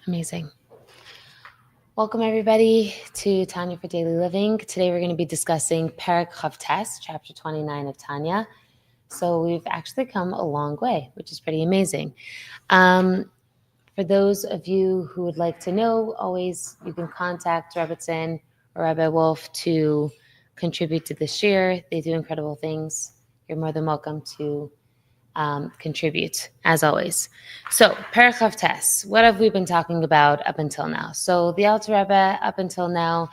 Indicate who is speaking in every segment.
Speaker 1: Amazing. Welcome, everybody, to Tanya for Daily Living. Today, we're going to be discussing Perek Chavtes, chapter 29 of Tanya. So we've actually come a long way, which is pretty amazing. For those of you who would like to know, always you can contact Rebbitzin or Rabbi Wolf to contribute to this year. They do incredible things. You're more than welcome to contribute, as always. So, Perek Chavtes, what have we been talking about up until now? So, the Alter Rebbe, up until now,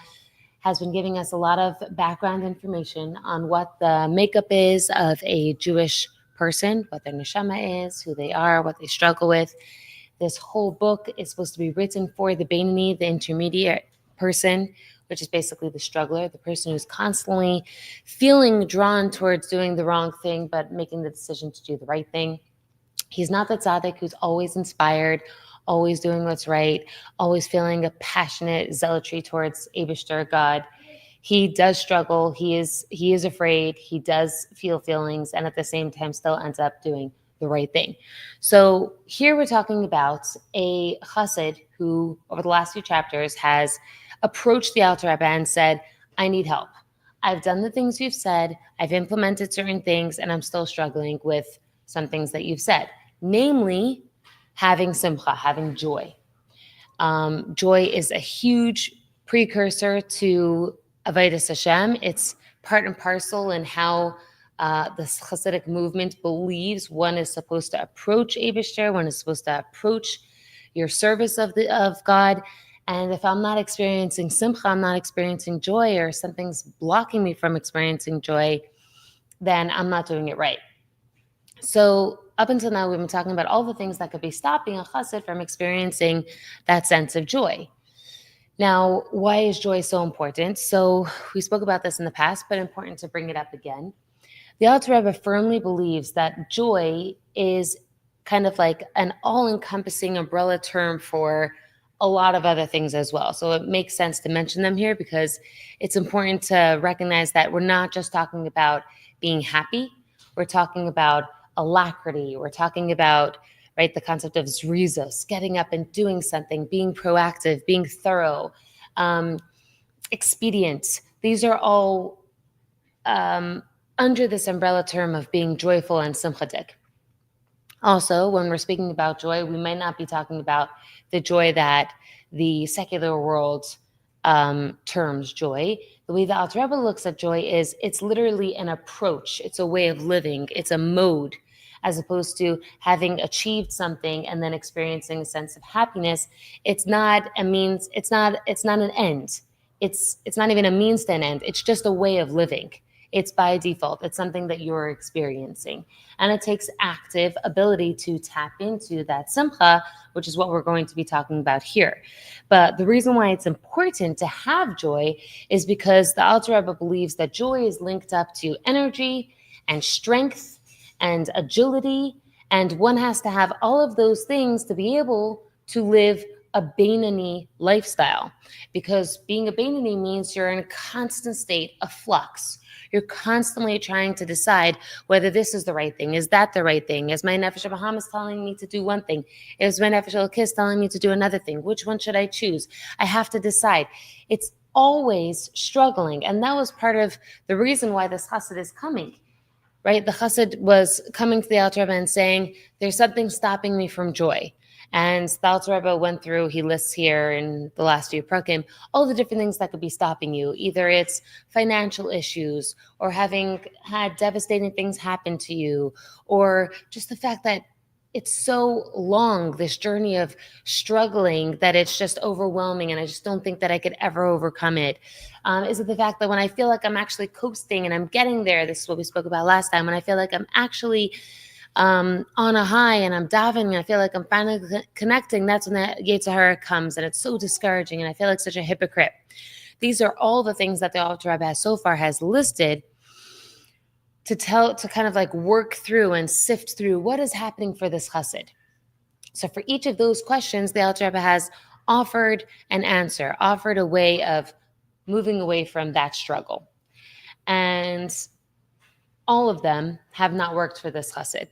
Speaker 1: has been giving us a lot of background information on what the makeup is of a Jewish person, what their neshama is, who they are, what they struggle with. This whole book is supposed to be written for the Beinoni, the intermediate person, which is basically the struggler, the person who's constantly feeling drawn towards doing the wrong thing, but making the decision to do the right thing. He's not the tzaddik who's always inspired, always doing what's right, always feeling a passionate zealotry towards Eibishter, God. He does struggle. He is afraid. He does feel feelings, and at the same time still ends up doing the right thing. So here we're talking about a chassid who, over the last few chapters, has approached the Alter Rebbe and said, I need help. I've done the things you've said. I've implemented certain things, and I'm still struggling with some things that you've said, namely having simcha, having joy. Joy is a huge precursor to Avodas Hashem. It's part and parcel in how the Hasidic movement believes one is supposed to approach Eibishter, one is supposed to approach your service of God. And if I'm not experiencing simcha, I'm not experiencing joy, or something's blocking me from experiencing joy, then I'm not doing it right. So up until now, we've been talking about all the things that could be stopping a chassid from experiencing that sense of joy. Now, why is joy so important? So we spoke about this in the past, but important to bring it up again. The Alter Rebbe firmly believes that joy is kind of like an all-encompassing umbrella term for a lot of other things as well. So it makes sense to mention them here because it's important to recognize that we're not just talking about being happy. We're talking about alacrity. We're talking about, right, the concept of zrizos, getting up and doing something, being proactive, being thorough, expedient. These are all under this umbrella term of being joyful and simchatik. Also, when we're speaking about joy, we might not be talking about the joy that the secular world terms joy. The way the Alter Rebbe looks at joy is it's literally an approach. It's a way of living. It's a mode, as opposed to having achieved something and then experiencing a sense of happiness. It's not a means. It's not an end. It's not even a means to an end. It's just a way of living. It's by default. It's something that you're experiencing. And it takes active ability to tap into that simcha, which is what we're going to be talking about here. But the reason why it's important to have joy is because the Alter Rebbe believes that joy is linked up to energy and strength and agility. And one has to have all of those things to be able to live a Beinoni lifestyle. Because being a Beinoni means you're in a constant state of flux. You're constantly trying to decide whether this is the right thing. Is that the right thing? Is my Nefesh Bahamas telling me to do one thing? Is my Nefesh Elokis telling me to do another thing? Which one should I choose? I have to decide. It's always struggling. And that was part of the reason why this chassid is coming, right? The chassid was coming to the Alter Rebbe and saying, there's something stopping me from joy. And the Alter Rebbe went through, he lists here in the last few prakim, all the different things that could be stopping you. Either it's financial issues, or having had devastating things happen to you, or just the fact that it's so long, this journey of struggling, that it's just overwhelming and I just don't think that I could ever overcome it. Is it the fact that when I feel like I'm actually coasting and I'm getting there, this is what we spoke about last time, when I feel like I'm actually on a high and I'm davening and I feel like I'm finally connecting, that's when the Yetzer Hara comes and it's so discouraging and I feel like such a hypocrite. These are all the things that the Alter Rebbe so far has listed to kind of like work through and sift through what is happening for this chassid. So for each of those questions, the Alter Rebbe has offered an answer, offered a way of moving away from that struggle. And all of them have not worked for this chassid.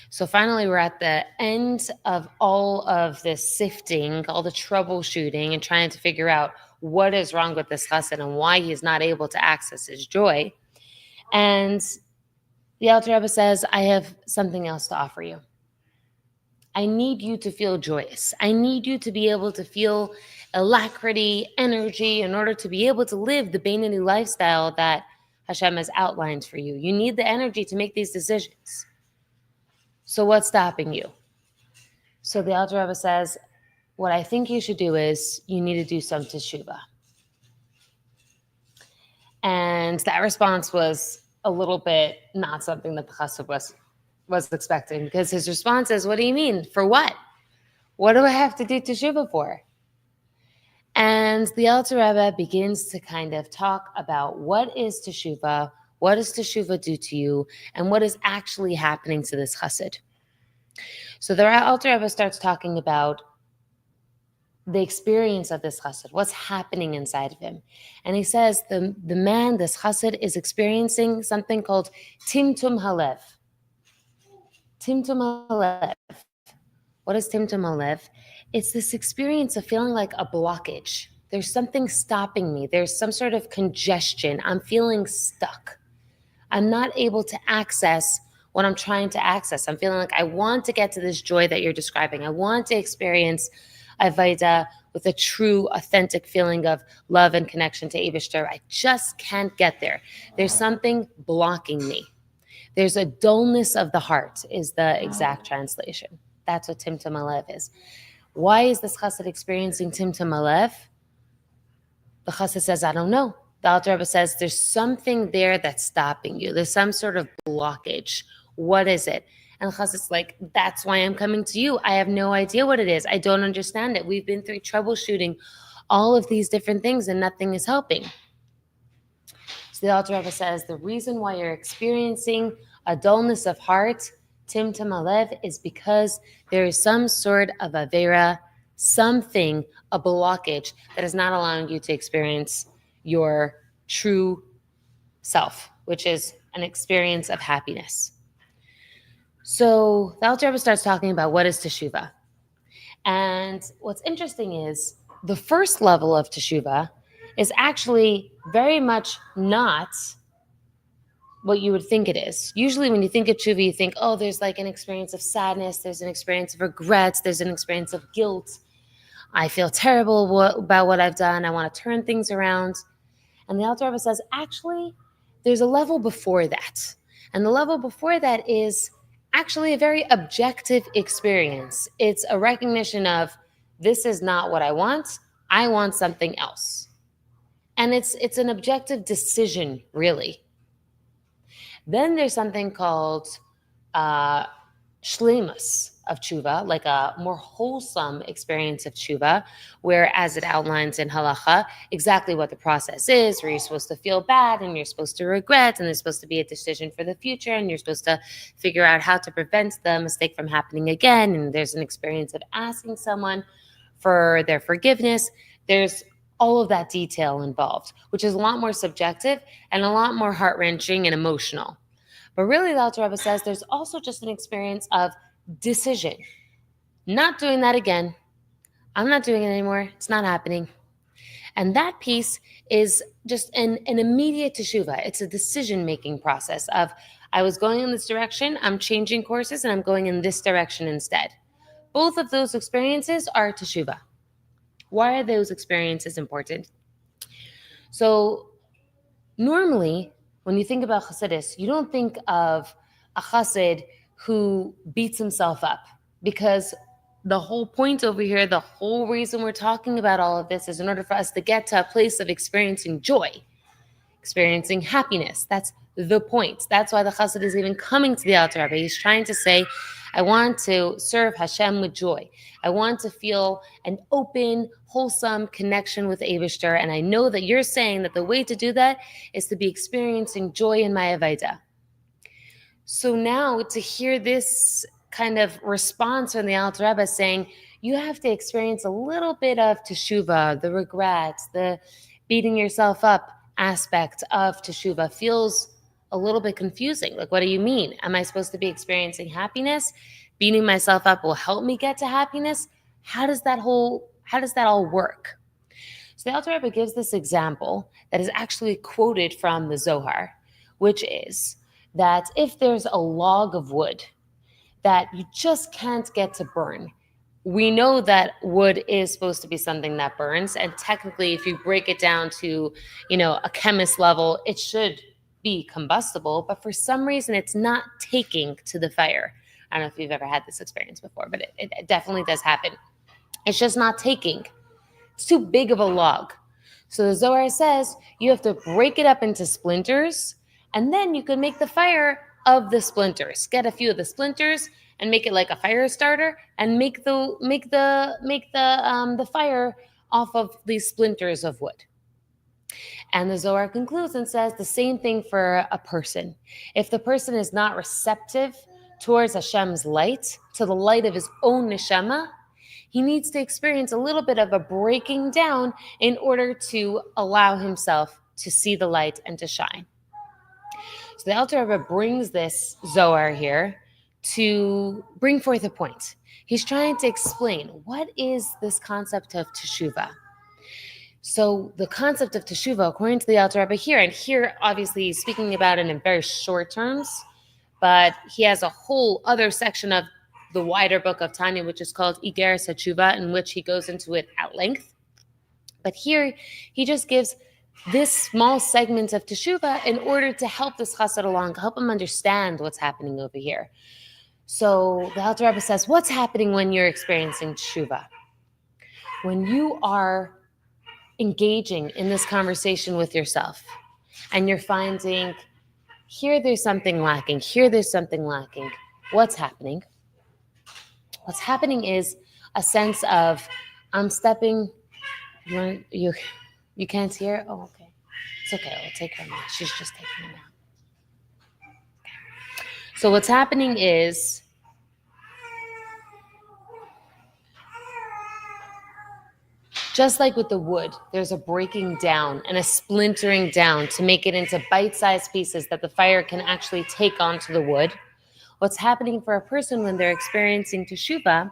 Speaker 1: So finally, we're at the end of all of this sifting, all the troubleshooting, and trying to figure out what is wrong with this chassid and why he's not able to access his joy. And the Alter Rebbe says, I have something else to offer you. I need you to feel joyous. I need you to be able to feel alacrity, energy, in order to be able to live the Beinoni lifestyle that Hashem has outlined for you. You need the energy to make these decisions. So what's stopping you? So the Alter Rebbe says, what I think you should do is you need to do some teshuva. And that response was a little bit not something that the chassid was expecting, because his response is, what do you mean? For what? What do I have to do teshuva for? And the Alter Rebbe begins to kind of talk about what is teshuva, what does teshuva do to you, and what is actually happening to this chassid. So the Alter Rebbe starts talking about the experience of this chassid, what's happening inside of him. And he says the man, this chassid, is experiencing something called timtum halev. Timtum halev. What is timtum halev? It's this experience of feeling like a blockage. There's something stopping me. There's some sort of congestion. I'm feeling stuck. I'm not able to access what I'm trying to access. I'm feeling like I want to get to this joy that you're describing. I want to experience Avodah with a true, authentic feeling of love and connection to Eibishter. I just can't get there. There's something blocking me. There's a dullness of the heart is the exact translation. That's what Timtum Alev is. Why is this chassid experiencing Timtum Alev? The chassid says, I don't know. The Alter Rebbe says, there's something there that's stopping you. There's some sort of blockage. What is it? And Chassid's like, that's why I'm coming to you. I have no idea what it is. I don't understand it. We've been through troubleshooting all of these different things and nothing is helping. So the Alter Rebbe says, the reason why you're experiencing a dullness of heart, Timtum Alev, is because there is some sort of avera, something, a blockage that is not allowing you to experience your true self, which is an experience of happiness. So the Alter Rebbe starts talking about what is teshuva. And what's interesting is the first level of teshuva is actually very much not what you would think it is. Usually when you think of teshuva, you think, oh, there's like an experience of sadness, there's an experience of regrets, there's an experience of guilt. I feel terrible about what I've done. I want to turn things around. And the Alter Rebbe says, actually, there's a level before that. And the level before that is actually a very objective experience. It's a recognition of, this is not what I want something else. And it's an objective decision, really. Then there's something called shleimus of tshuva, like a more wholesome experience of tshuva, where, as it outlines in halacha, exactly what the process is, where you're supposed to feel bad and you're supposed to regret, and there's supposed to be a decision for the future, and you're supposed to figure out how to prevent the mistake from happening again, and there's an experience of asking someone for their forgiveness. There's all of that detail involved, which is a lot more subjective and a lot more heart-wrenching and emotional. But really, the Alter Rebbe says there's also just an experience of decision. Not doing that again. I'm not doing it anymore. It's not happening. And that piece is just an immediate teshuva. It's a decision-making process of, I was going in this direction, I'm changing courses, and I'm going in this direction instead. Both of those experiences are teshuva. Why are those experiences important? So normally, when you think about chassidus, you don't think of a chassid who beats himself up, because the whole point over here, the whole reason we're talking about all of this is in order for us to get to a place of experiencing joy, experiencing happiness. That's the point. That's why the chassid is even coming to the Alter Rebbe. He's trying to say, I want to serve Hashem with joy. I want to feel an open, wholesome connection with Eibishter, and I know that you're saying that the way to do that is to be experiencing joy in my Avodah. So now to hear this kind of response from the Alter Rebbe saying, you have to experience a little bit of teshuva, the regrets, the beating yourself up aspect of teshuva feels a little bit confusing. Like, what do you mean? Am I supposed to be experiencing happiness? Beating myself up will help me get to happiness? How does that all work? So the Alter Rebbe gives this example that is actually quoted from the Zohar, which is that if there's a log of wood that you just can't get to burn, we know that wood is supposed to be something that burns, and technically if you break it down to, a chemist level, it should be combustible, but for some reason it's not taking to the fire. I don't know if you've ever had this experience before, but it definitely does happen. It's just not taking. It's too big of a log. So the Zohar says you have to break it up into splinters, and then you can make the fire of the splinters. Get a few of the splinters and make it like a fire starter, and make the fire off of these splinters of wood. And the Zohar concludes and says the same thing for a person. If the person is not receptive towards Hashem's light, to the light of his own neshama, he needs to experience a little bit of a breaking down in order to allow himself to see the light and to shine. So the Alter Rebbe brings this Zohar here to bring forth a point. He's trying to explain, what is this concept of teshuva? So the concept of teshuva, according to the Alter Rebbe here, and here obviously he's speaking about it in very short terms, but he has a whole other section of the wider book of Tanya, which is called Igeres HaTeshuva, in which he goes into it at length. But here he just gives this small segment of teshuva in order to help this chassid along, help him understand what's happening over here. So the Alter Rebbe says, what's happening when you're experiencing teshuva? When you are engaging in this conversation with yourself and you're finding, here there's something lacking, here there's something lacking. What's happening? What's happening is a sense of, I'm stepping, you can't hear? Oh, okay. It's okay, I'll take her now. She's just taking a nap. So what's happening is, just like with the wood, there's a breaking down and a splintering down to make it into bite-sized pieces that the fire can actually take onto the wood. What's happening for a person when they're experiencing teshuva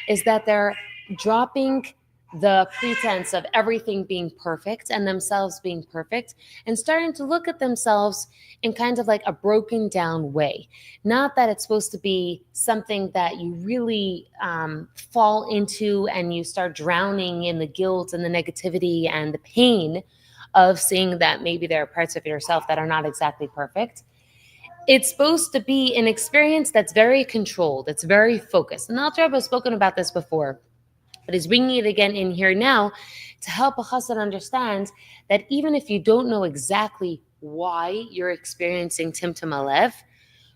Speaker 1: is that they're dropping the pretense of everything being perfect and themselves being perfect and starting to look at themselves in kind of like a broken down way. Not that it's supposed to be something that you really fall into and you start drowning in the guilt and the negativity and the pain of seeing that maybe there are parts of yourself that are not exactly perfect. It's supposed to be an experience that's very controlled. It's very focused. And Alter Rebbe has spoken about this before, but he's bringing it again in here now to help a chassid understand that even if you don't know exactly why you're experiencing Timtum Alev,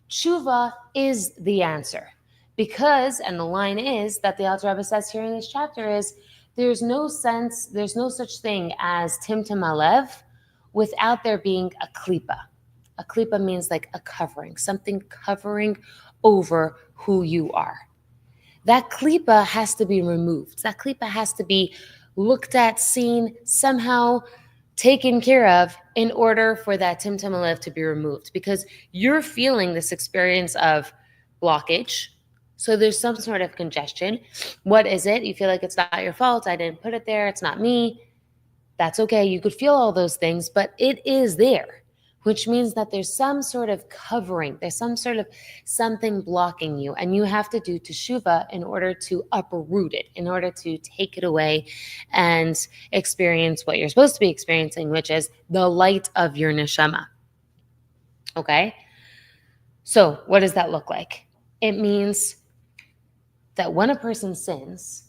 Speaker 1: teshuva is the answer. Because, and the line is that the Alter Rebbe says here in this chapter is, there's no such thing as Timtum Alev without there being a klipa. A klipa means like a covering, something covering over who you are. That klipa has to be removed. That klipa has to be looked at, seen, somehow taken care of in order for that Timtum Alev to be removed, because you're feeling this experience of blockage. So there's some sort of congestion. What is it? You feel like it's not your fault. I didn't put it there. It's not me. That's okay. You could feel all those things, but it is there, which means that there's some sort of covering. There's some sort of something blocking you, and you have to do teshuva in order to uproot it, in order to take it away and experience what you're supposed to be experiencing, which is the light of your neshama. Okay? So what does that look like? It means that when a person sins,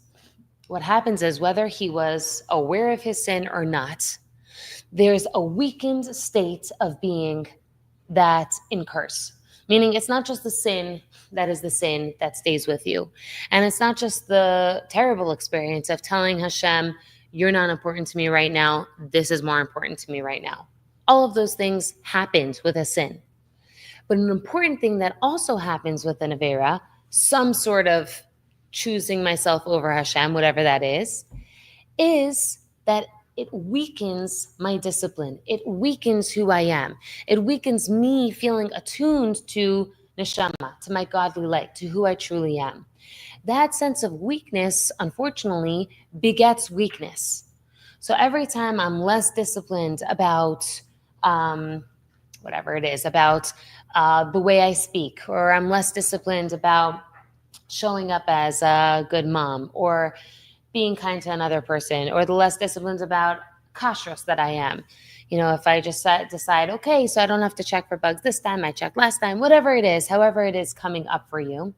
Speaker 1: what happens is, whether he was aware of his sin or not, there's a weakened state of being that incurs. Meaning it's not just the sin that is the sin that stays with you. And it's not just the terrible experience of telling Hashem, you're not important to me right now. This is more important to me right now. All of those things happened with a sin. But an important thing that also happens with an Avera, some sort of choosing myself over Hashem, whatever that is that it weakens my discipline. It weakens who I am. It weakens me feeling attuned to neshama, to my godly light, to who I truly am. That sense of weakness, unfortunately, begets weakness. So every time I'm less disciplined about whatever it is, about the way I speak, or I'm less disciplined about showing up as a good mom, or being kind to another person, or the less disciplined about kashrus that I am. If I just decide, okay, so I don't have to check for bugs this time, I checked last time, whatever it is, however it is coming up for you,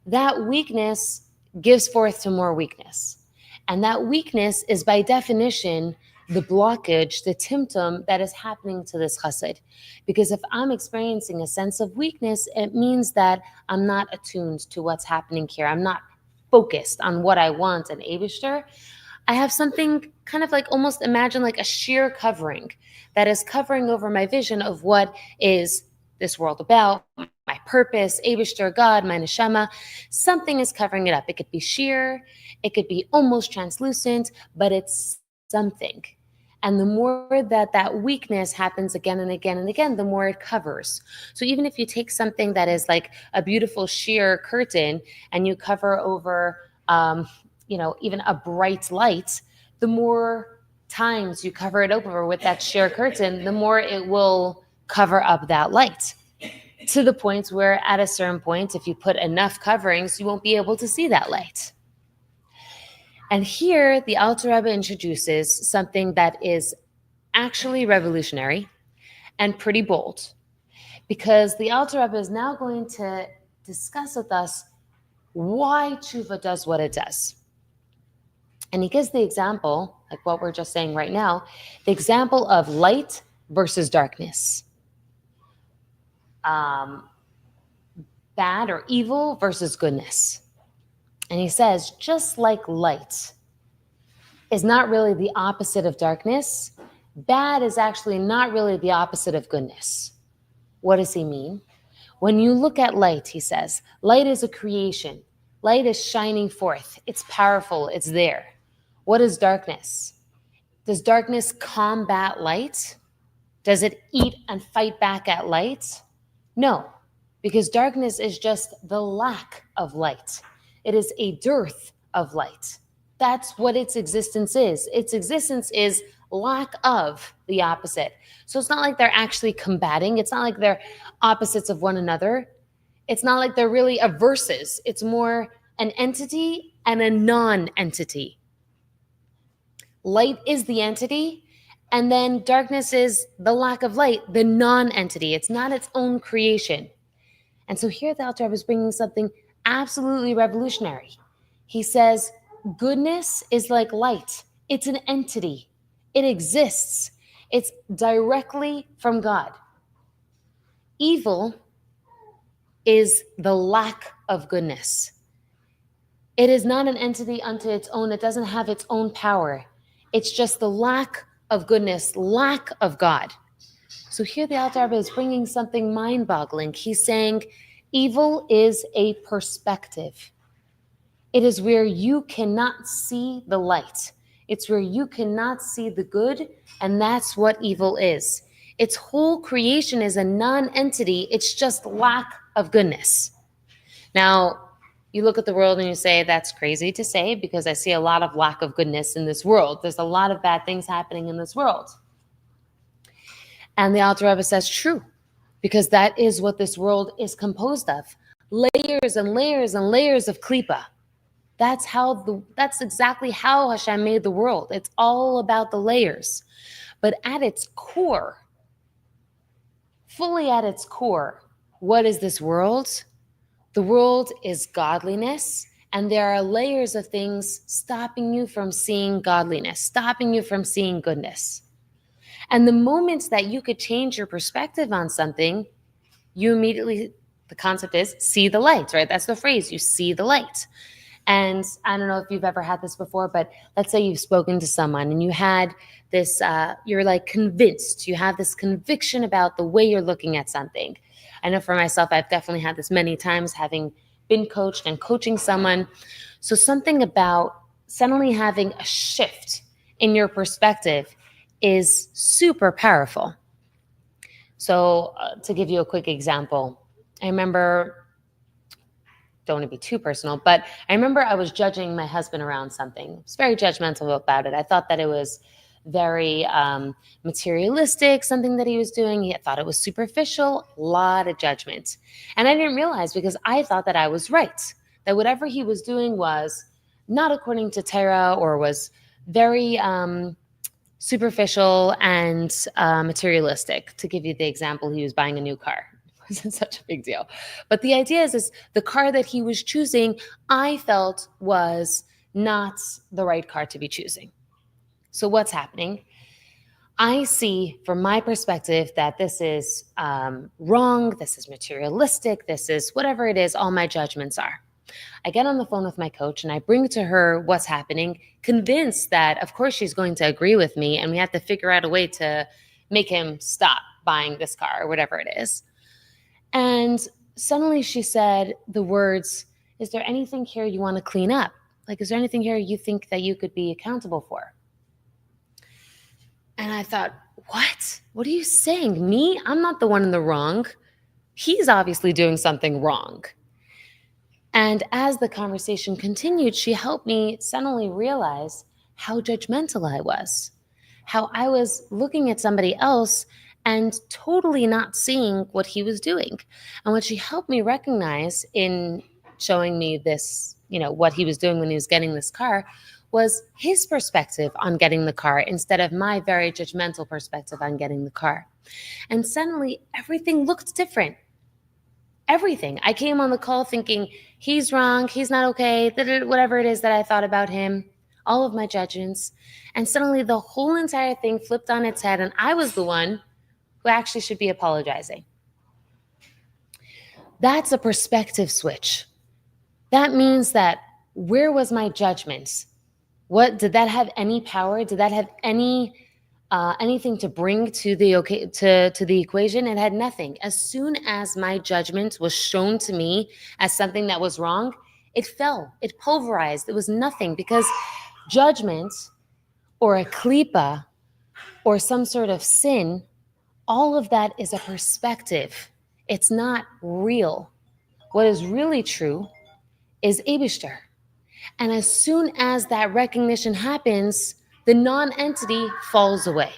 Speaker 1: that weakness gives forth to more weakness. And that weakness is by definition the blockage, the timtum that is happening to this chassid. Because if I'm experiencing a sense of weakness, it means that I'm not attuned to what's happening here. I'm not focused on what I want and Eibishter. I have something kind of like, almost imagine like a sheer covering that is covering over my vision of what is this world about, my purpose, Eibishter, God, my neshama. Something is covering it up. It could be sheer, it could be almost translucent, but it's something. And the more that weakness happens again and again and again, the more it covers. So even if you take something that is like a beautiful sheer curtain and you cover over, even a bright light, the more times you cover it over with that sheer curtain, the more it will cover up that light. To the point where at a certain point, if you put enough coverings, you won't be able to see that light. And here, the Alter Rebbe introduces something that is actually revolutionary and pretty bold, because the Alter Rebbe is now going to discuss with us why teshuva does what it does. And he gives the example, like what we're just saying right now, the example of light versus darkness. Bad or evil versus goodness. And he says, just like light is not really the opposite of darkness, bad is actually not really the opposite of goodness. What does he mean? When you look at light, he says, light is a creation. Light is shining forth. It's powerful. It's there. What is darkness? Does darkness combat light? Does it eat and fight back at light? No, because darkness is just the lack of light. It is a dearth of light. That's what its existence is. Its existence is lack of the opposite. So it's not like they're actually combating. It's not like they're opposites of one another. It's not like they're really averses. It's more an entity and a non-entity. Light is the entity, and then darkness is the lack of light, the non-entity. It's not its own creation. And so here the Alter Rebbe is bringing something absolutely revolutionary. He says, goodness is like light. It's an entity. It exists. It's directly from God. Evil is the lack of goodness. It is not an entity unto its own. It doesn't have its own power. It's just the lack of goodness, lack of God. So here the Alter Rebbe is bringing something mind-boggling. He's saying evil is a perspective. It is where you cannot see the light. It's where you cannot see the good, and that's what evil is. Its whole creation is a non-entity. It's just lack of goodness. Now, you look at the world and you say, that's crazy to say, because I see a lot of lack of goodness in this world. There's a lot of bad things happening in this world. And the Alter Rebbe says, true, because that is what this world is composed of. Layers and layers and layers of klipa. That's exactly how Hashem made the world. It's all about the layers. But at its core, fully at its core, what is this world? The world is godliness, and there are layers of things stopping you from seeing godliness, stopping you from seeing goodness. And the moments that you could change your perspective on something, you immediately, the concept is see the light, right? That's the phrase, you see the light. And I don't know if you've ever had this before, but let's say you've spoken to someone and you had this, you're like convinced, you have this conviction about the way you're looking at something. I know for myself, I've definitely had this many times, having been coached and coaching someone. So something about suddenly having a shift in your perspective is super powerful. So to give you a quick example, I remember, don't want to be too personal, but I remember I was judging my husband around something. I was very judgmental about it. I thought that it was very materialistic, something that he was doing. I thought it was superficial, a lot of judgment. And I didn't realize, because I thought that I was right, that whatever he was doing was not according to Torah, or was very superficial and materialistic. To give you the example, he was buying a new car. It wasn't such a big deal. But the idea is the car that he was choosing, I felt was not the right car to be choosing. So what's happening? I see from my perspective that this is wrong, this is materialistic, this is whatever it is, all my judgments are. I get on the phone with my coach and I bring to her what's happening, convinced that, of course, she's going to agree with me and we have to figure out a way to make him stop buying this car or whatever it is. And suddenly she said the words, "Is there anything here you want to clean up? Like, is there anything here you think that you could be accountable for?" And I thought, what? What are you saying? Me? I'm not the one in the wrong. He's obviously doing something wrong. And as the conversation continued, she helped me suddenly realize how judgmental I was, how I was looking at somebody else and totally not seeing what he was doing. And what she helped me recognize in showing me this, what he was doing when he was getting this car, was his perspective on getting the car instead of my very judgmental perspective on getting the car. And suddenly everything looked different. Everything. I came on the call thinking, he's wrong, he's not okay, whatever it is that I thought about him, all of my judgments. And suddenly the whole entire thing flipped on its head, and I was the one who actually should be apologizing. That's a perspective switch. That means that, where was my judgment? What did that have any power? Did that have anything to bring to the equation? It had nothing. As soon as my judgment was shown to me as something that was wrong, it fell. It pulverized. It was nothing, because judgment or a klipa or some sort of sin, all of that is a perspective. It's not real. What is really true is Eibishter. And as soon as that recognition happens, the non-entity falls away.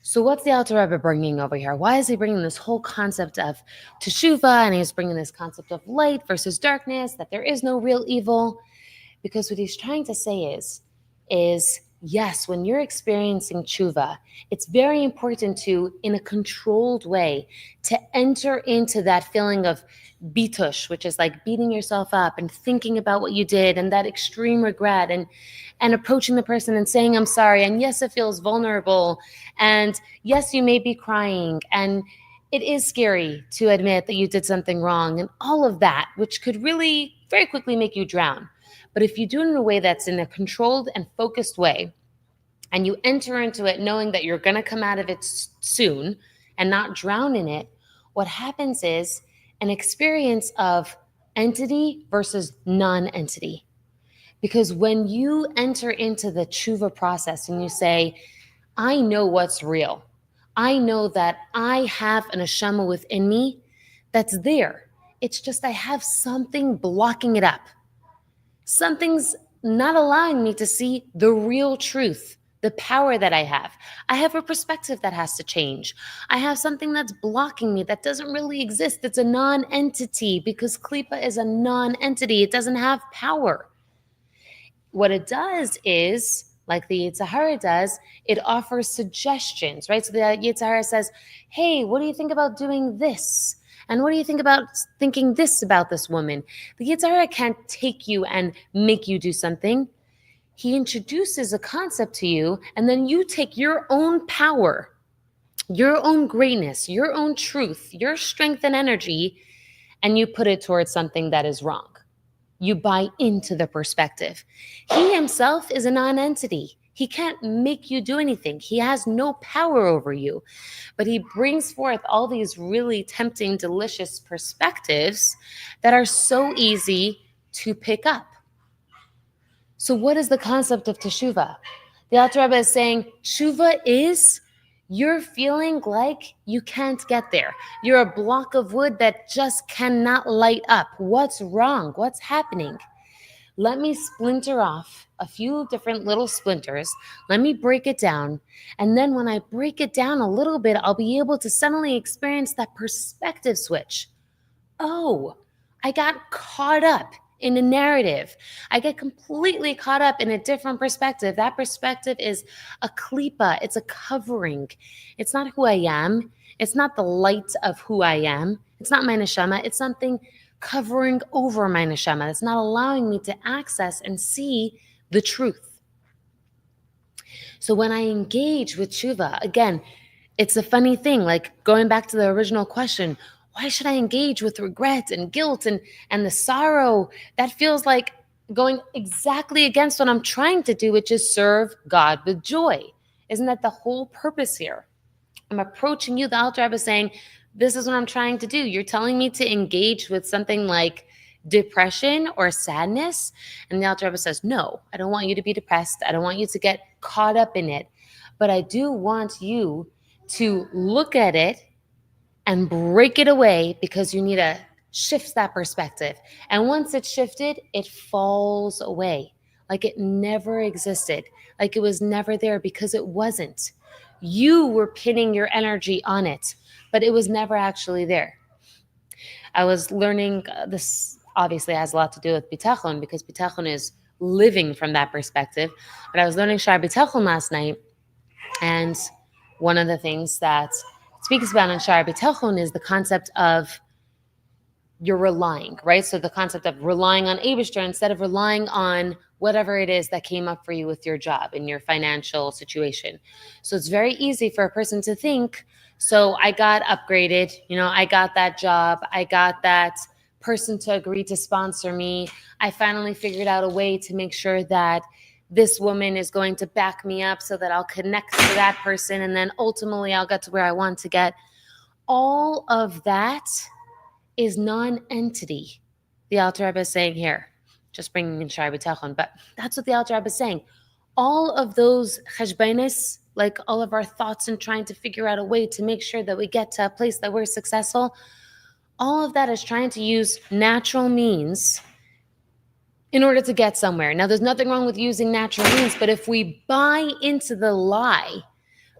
Speaker 1: So what's the Alter Rebbe bringing over here? Why is he bringing this whole concept of teshuva, and he's bringing this concept of light versus darkness, that there is no real evil? Because what he's trying to say is yes, when you're experiencing teshuva, it's very important to, in a controlled way, to enter into that feeling of bitush, which is like beating yourself up and thinking about what you did and that extreme regret, and approaching the person and saying, "I'm sorry." And yes, it feels vulnerable. And yes, you may be crying. And it is scary to admit that you did something wrong and all of that, which could really very quickly make you drown. But if you do it in a way that's in a controlled and focused way, and you enter into it knowing that you're going to come out of it soon and not drown in it, what happens is an experience of entity versus non-entity. Because when you enter into the teshuva process and you say, "I know what's real. I know that I have an neshama within me that's there. It's just I have something blocking it up. Something's not allowing me to see the real truth, the power that I have. I have a perspective that has to change. I have something that's blocking me that doesn't really exist. It's a non-entity, because klipa is a non-entity. It doesn't have power." What it does is, like the Yetzer Hara does, it offers suggestions, right? So the Yetzer Hara says, "Hey, what do you think about doing this? And what do you think about thinking this about this woman?" The Yetzer Hara can't take you and make you do something. He introduces a concept to you, and then you take your own power, your own greatness, your own truth, your strength and energy, and you put it towards something that is wrong. You buy into the perspective. He himself is a non-entity. He can't make you do anything. He has no power over you. But he brings forth all these really tempting, delicious perspectives that are so easy to pick up. So what is the concept of teshuva? The Alter Rebbe is saying, teshuva is you're feeling like you can't get there. You're a block of wood that just cannot light up. What's wrong? What's happening? Let me splinter off a few different little splinters. Let me break it down. And then when I break it down a little bit, I'll be able to suddenly experience that perspective switch. Oh, I got caught up in a narrative. I get completely caught up in a different perspective. That perspective is a klipa, it's a covering. It's not who I am. It's not the light of who I am. It's not my neshama. It's something covering over my neshama. It's not allowing me to access and see the truth. So when I engage with teshuva, again, it's a funny thing, like going back to the original question, why should I engage with regret and guilt and the sorrow? That feels like going exactly against what I'm trying to do, which is serve God with joy. Isn't that the whole purpose here? I'm approaching you, the Alter Rebbe, saying, this is what I'm trying to do. You're telling me to engage with something like depression or sadness. And the Alter Rebbe says, no, I don't want you to be depressed. I don't want you to get caught up in it. But I do want you to look at it and break it away, because you need to shift that perspective. And once it's shifted, it falls away like it never existed, like it was never there, because it wasn't. You were pinning your energy on it, but it was never actually there. I was learning this obviously has a lot to do with bitachon, because bitachon is living from that perspective. But I was learning Shar Bitachon last night, and one of the things that speaks about in Shar Bitachon is the concept of you're relying, right? So the concept of relying on Eibishter instead of relying on whatever it is that came up for you with your job and your financial situation. So it's very easy for a person to think, so I got upgraded, I got that job, I got that person to agree to sponsor me. I finally figured out a way to make sure that this woman is going to back me up so that I'll connect to that person, and then ultimately I'll get to where I want to get. All of that is non-entity. The Alter Rebbe is saying here, just bringing in Shar B'Tachon, but that's what the Alter Rebbe is saying. All of those cheshbainis, like all of our thoughts and trying to figure out a way to make sure that we get to a place that we're successful, all of that is trying to use natural means in order to get somewhere. Now, there's nothing wrong with using natural means, but if we buy into the lie,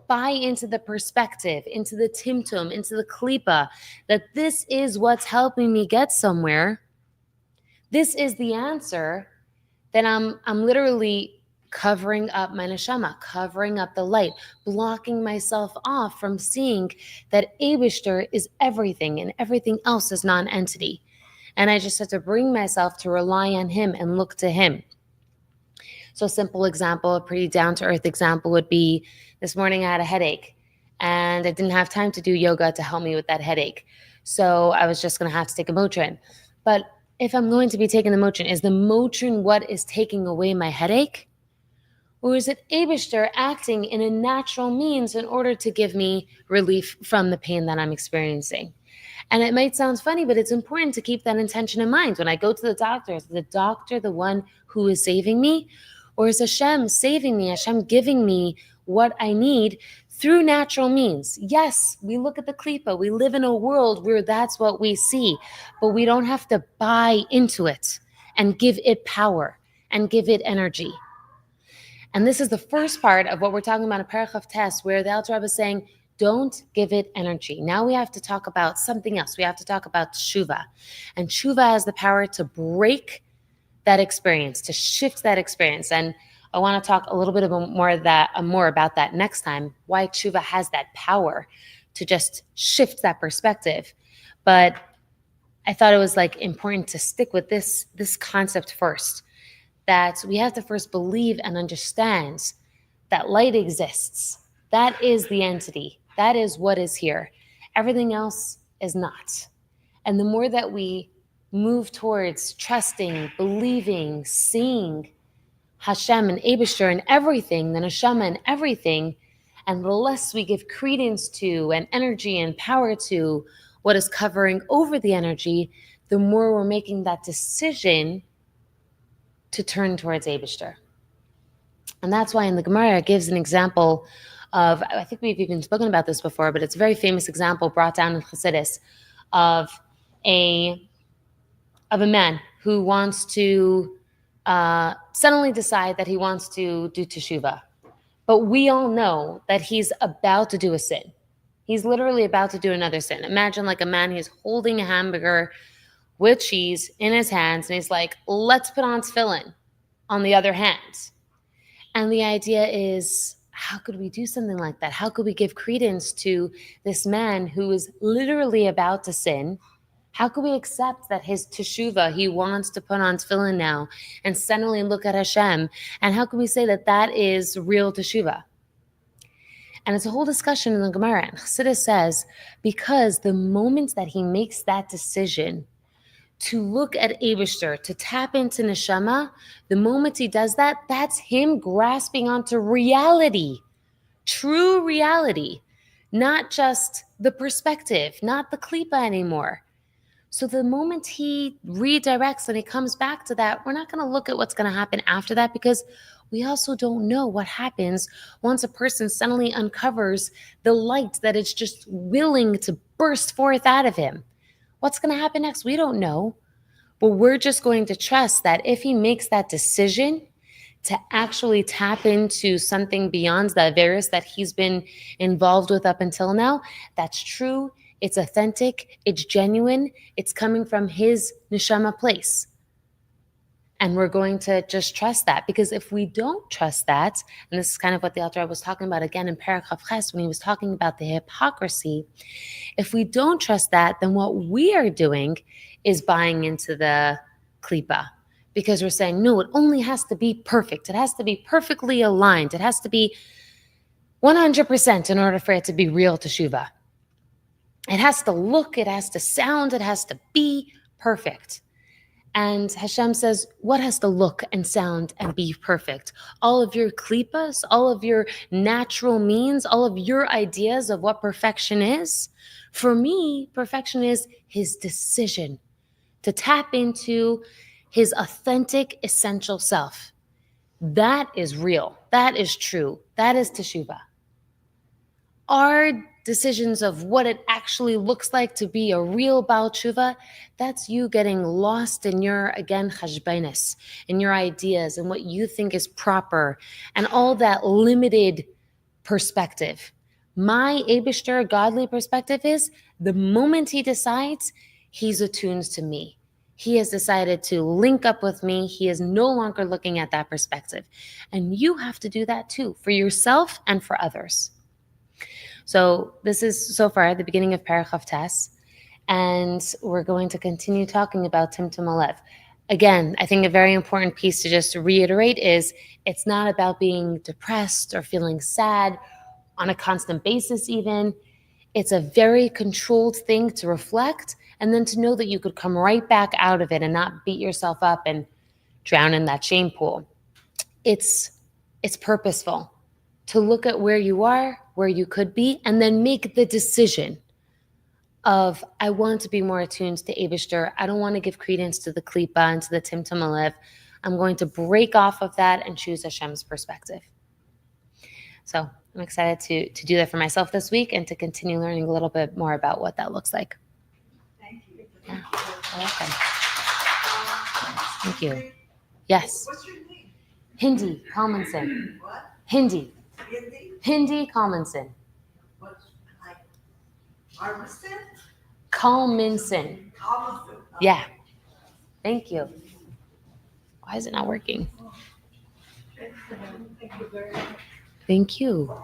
Speaker 1: buy into the perspective, into the timtum, into the klipa, that this is what's helping me get somewhere, this is the answer, then I'm literally covering up my neshama, covering up the light, blocking myself off from seeing that Eibishter is everything and everything else is non-entity. And I just have to bring myself to rely on him and look to him. So a simple example, a pretty down-to-earth example would be, this morning I had a headache and I didn't have time to do yoga to help me with that headache. So I was just going to have to take a Motrin. But if I'm going to be taking the Motrin, is the Motrin what is taking away my headache? Or is it Eibishter acting in a natural means in order to give me relief from the pain that I'm experiencing? And it might sound funny, but it's important to keep that intention in mind. When I go to the doctor, is the doctor the one who is saving me? Or is Hashem saving me, Hashem giving me what I need through natural means? Yes, we look at the klipa. We live in a world where that's what we see, but we don't have to buy into it and give it power and give it energy. And this is the first part of what we're talking about in Perek of Test, where the Alter Rebbe is saying, don't give it energy. Now we have to talk about something else. We have to talk about teshuva. And teshuva has the power to break that experience, to shift that experience. And I want to talk a little bit more about that next time, why teshuva has that power to just shift that perspective. But I thought it was important to stick with this concept first, that we have to first believe and understand that light exists. That is the entity. That is what is here. Everything else is not. And the more that we move towards trusting, believing, seeing Hashem and Eibishter and everything, the neshama and everything, and the less we give credence to and energy and power to what is covering over the energy, the more we're making that decision to turn towards Eibishter. And that's why in the Gemara it gives an example of, I think we've even spoken about this before, but it's a very famous example brought down in Chassidus of a man who wants to suddenly decide that he wants to do teshuva. But we all know that he's about to do a sin. He's literally about to do another sin. Imagine like a man who's holding a hamburger with cheese in his hands, and he's like, let's put on tefillin on the other hand. And the idea is, how could we do something like that? How could we give credence to this man who is literally about to sin? How could we accept that his teshuva, he wants to put on tefillin now and suddenly look at Hashem? And how can we say that that is real teshuva? And it's a whole discussion in the Gemara. And Chassidus says, because the moment that he makes that decision to look at Eibishter, to tap into Neshama, the moment he does that, that's him grasping onto reality, true reality, not just the perspective, not the klipa anymore. So the moment he redirects and he comes back to that, we're not going to look at what's going to happen after that, because we also don't know what happens once a person suddenly uncovers the light that is just willing to burst forth out of him. What's going to happen next? We don't know. But we're just going to trust that if he makes that decision to actually tap into something beyond the Averis that he's been involved with up until now, that's true, it's authentic, it's genuine, it's coming from his neshama place. And we're going to just trust that, because if we don't trust that, and this is kind of what the Alter Rebbe was talking about again in Perek Chav Ches when he was talking about the hypocrisy, if we don't trust that, then what we are doing is buying into the klipa, because we're saying, no, it only has to be perfect. It has to be perfectly aligned. It has to be 100% in order for it to be real teshuva. It has to look, it has to sound, it has to be perfect. And Hashem says, what has to look and sound and be perfect? All of your klipas, all of your natural means, all of your ideas of what perfection is. For me, perfection is his decision to tap into his authentic, essential self. That is real. That is true. That is teshuva. Our decisions of what it actually looks like to be a real Baal Tshuva, that's you getting lost in your, again, chashbainis, in your ideas and what you think is proper and all that limited perspective. My Eibishter godly perspective is the moment he decides, he's attuned to me. He has decided to link up with me. He is no longer looking at that perspective. And you have to do that too, for yourself and for others. So this is so far the beginning of Perek Chav Tes, and we're going to continue talking about Timtum Alev. Again, I think a very important piece to just reiterate is it's not about being depressed or feeling sad on a constant basis even. It's a very controlled thing to reflect, and then to know that you could come right back out of it and not beat yourself up and drown in that shame pool. It's purposeful to look at where you are, where you could be, and then make the decision of, I want to be more attuned to Eibishter. I don't want to give credence to the klipa and to the Timtum Alev. I'm going to break off of that and choose Hashem's perspective. So I'm excited to do that for myself this week and to continue learning a little bit more about what that looks like.
Speaker 2: Thank you.
Speaker 1: Yeah, you're welcome. Thank you. Yes.
Speaker 2: What's your name?
Speaker 1: Hindi Kalmenson.
Speaker 2: What?
Speaker 1: Hindi
Speaker 2: Hindi?
Speaker 1: Kalmenson.
Speaker 2: What's like Armiston?
Speaker 1: Kalmenson.
Speaker 2: Kalmenson.
Speaker 1: Yeah. Thank you. Why is it not working?
Speaker 2: Thank you very much.
Speaker 1: Thank you.